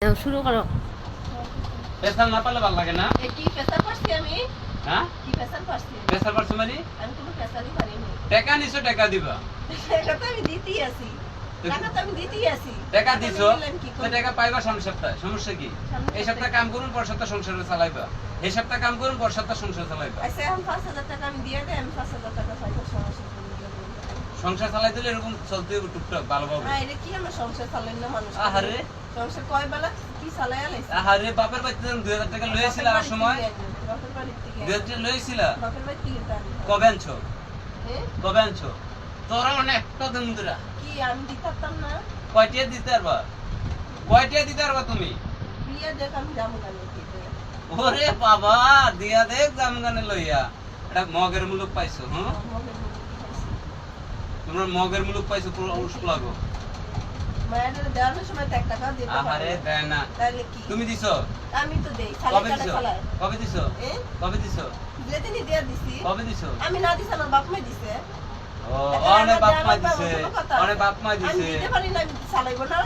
শুরু করো। পেশাল না পারলে ভালো লাগে না। কি পেশাল পারছি আমি? হ্যাঁ কি পেশাল পারছি? পেশাল পারছো মানে আমি কোনো পেশালই পারিনি। টাকা নিছো, টাকা দিবা। টাকা তো আমি দিতেই আছি। টাকা তো আমি দিতেই আছি। টাকা দিছো, কি তো টাকা পাইবা সামনের সপ্তাহে। সমস্যা কি? এই সপ্তাহে কাম করুন, পর সপ্তাহে সংসার চালাইবা। এই সপ্তাহে কাম করুন, পর সপ্তাহে সংসার চালাইবা। আচ্ছা আমি 5,000 টাকা আমি দিয়ে দেই, আমি 5,000 টাকা পাইবো সমস্যা নেই। সংসার চালাই দিলে এরকম চলতে হবে টুকটাক ভালোভাবে। হ্যাঁ এটা কি আমরা সংসার চালাই না মানুষ? আহারে সংসার কয় বেলা কি চালাই আলাইছি? আহারে বাপের বাড়িতে 2000 টাকা লইছিল আর সময় বাপের বাড়ি থেকে 2000 টাকা লইছিল। বাপের বাড়ি থেকে দান। কবে আনছো? হ্যাঁ কবে আনছো? তোরা অনেকটা দিনদরা কি আমি দিতাম না? কয়টা দিতে পারবা? কয়টা দিতে পারবা তুমি? বিয়ে দেখ আমি যাবো কেন দিতে? ওরে বাবা, দিয়া দেখ জামগানে লইয়া। এটা মগের মুলুক পাইছো, হ্যাঁ? তোমরা মগের মুলুক পাইছো পুরো উস্ক লাগো। মায়ের দেওয়ার সময় তো 1 টাকা দিতে পারো। আহারে দেয় না। তাহলে কি? তুমি দিছো? আমি তো দেই। কবে খালি দিছো? খালায়। কবে দিছো? এ? কবে দিছো? যেদিনই দিয়া দিছি। কবে দিছো? আমি না দিছি আমার বাপ মা দিছে। ও অনেক বাপ মা দিছে। অনেক বাপ মা আমি দিছে। দিতে পারি না, আমি চালাইবো না।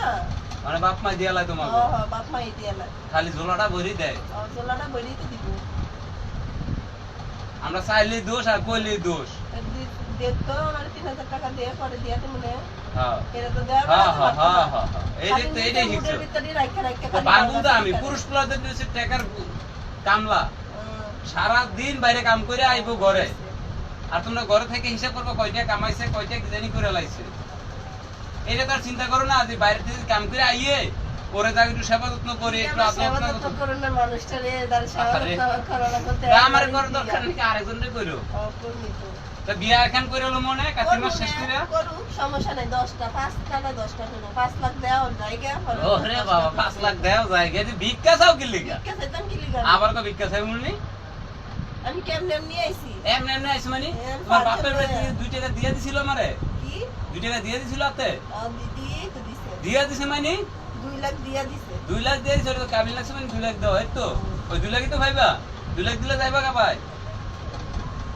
অনেক বাপ মা দিয়ালাই তোমাকে। বাপ মা দিয়ালা। খালি ঝোলাটা ভরি দেয়। জলাটা বইলেই তো দিব। আমরা চাইলেই দোষ আর কইলেই দোষ। দেখতো আমার 3,000 টাকা দিয়ে পরে দিয়া তো মনে। হ্যাঁ এটা তো দেওয়া হ্যাঁ হ্যাঁ হ্যাঁ হ্যাঁ এই দেখতে এইটাই শিখছো। বাঙ্গুল তো আমি পুরুষ প্লাদের দিয়েছি টাকার কামলা। সারা দিন বাইরে কাম করে আইবো ঘরে। আর তোমরা ঘরে থেকে হিসাব করবে কয়টা কামাইছে, কয়টা জানি করে লাইছে। এটা তো আর চিন্তা করো না যে বাইরে থেকে কাম করে আইয়ে পরে যা একটু সেবা যত্ন করে একটু আদর করুন না মানুষটারে তার সেবা করার করতে। আমার ঘর দরকার নাকি আরেকজনের কইরো। তা বিয়া এখন করে হলো মনে কাতি মাস শেষ করে করুক সমস্যা নাই। 10টা 5 টাকা 10টা হলো 5 লাখ দেওয়া জায়গা। ওরে বাবা 5 লাখ দেও জায়গা যে ভিক্ষা চাও কি লিগা? ভিক্ষা চাইতাম কি লিগা? আবার কো ভিক্ষা চাই মুনি? আমি কেমনে নিয়ে আইছি? এমনি এমনি আইছ মানে তোমার বাপের বাড়ি 2 টাকা দিয়া দিছিল আমারে। কি 2 টাকা দিয়া দিছিল আতে? দিদি তো দিছে। দিয়া দিছে মানে 2 লাখ দিয়া দিছে। 2 লাখ দিয়ে দিছে তো কাবিল লাগছে মানে 2 লাখ দাও এই তো ওই 2 লাখই তো ভাইবা 2 লাখ দিলে যাইবা কা ভাই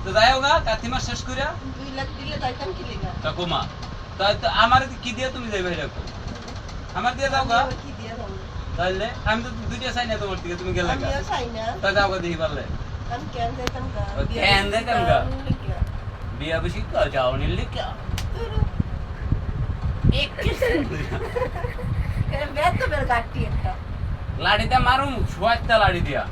তো যাইওগা কাতি মাস শেষ কইরা 2 লাখ দিলে যাইতাম কি লিগা? কাকুমা তাই তো আমার কি দিয়া তুমি যাইবা এরকম আমার দিয়ে দাওগা কি দিয়া দাও? তাইলে আমি তো দুইটা চাই না তোমার থেকে তুমি গেলে গা আমিও চাই না। তাই দাওগা দেখি পারলে আমি কেন যাইতাম গা? কেন যাইতাম গা? বিয়া বেশি তো যাও নিলে কি এক কিছু এর বেত বের গাটি একটা। লাড়িটা মারুম সোয়াইতা লাড়ি দিয়া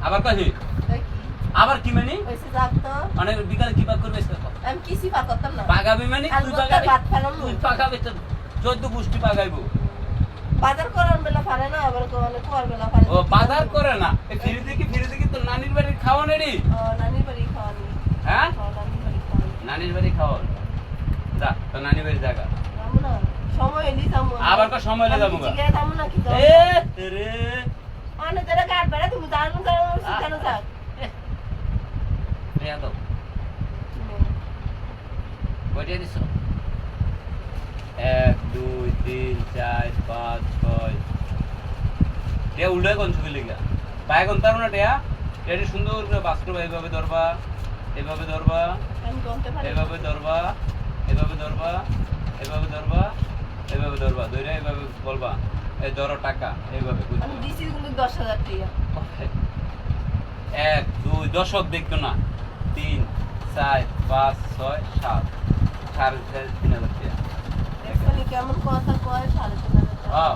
আবার কই তাই কি? আবার কি মানে ওইসে যাতো। মানে বিকালে কি পাক করবে সেটা আমি কিছু পা করতাম না। পাগাবি মানে তুই আলবত্তা পাগাবি ভাত ফেলাম। তুই পাগাবি তো 14 গোষ্ঠী পাগাইবো বাজার করার বেলা পারে না, আবার মানে কোয়ার বেলা পারে। ও বাজার করে না এই ফিরে দেখি তো নানির বাড়ির খাওয়া নেই নানির বাড়ি খাওয়ানি। হ্যাঁ নানির বাড়ি খাওয়ানি। নানির বাড়ি খাওয়া যা তো নানির বাড়ি জায়গা যাবো না। সময় এলি যাবো। আবার কো সময় লাগে যাবো ঠিক আছে যাবো না কি যাবো? এ রে মানে তোরা কাট বেড়া তুমি জানো কেন থাক? রে দাও কয়টা দিছো 1 2 3 4 5 6 তে উল্টা কোন ছবি লিখা পায় কোন তার না টেয়া এটা সুন্দর করে বাস্ত্র এইভাবে ধরবা এইভাবে ধরবা আমি গন্তে পারি। এইভাবে ধরবা এইভাবে ধরবা এইভাবে ধরবা এইভাবে ধরবা ধরে এইভাবে বলবা এই ধরো টাকা এইভাবে আমি দিছি কিন্তু 10,000 টাকা। 1 2 দশক দেখতো না 3 4 5 6 7 3,500 টাকা দেখছো নি কেমন কথা কয়? 3,500 টাকা। হ্যাঁ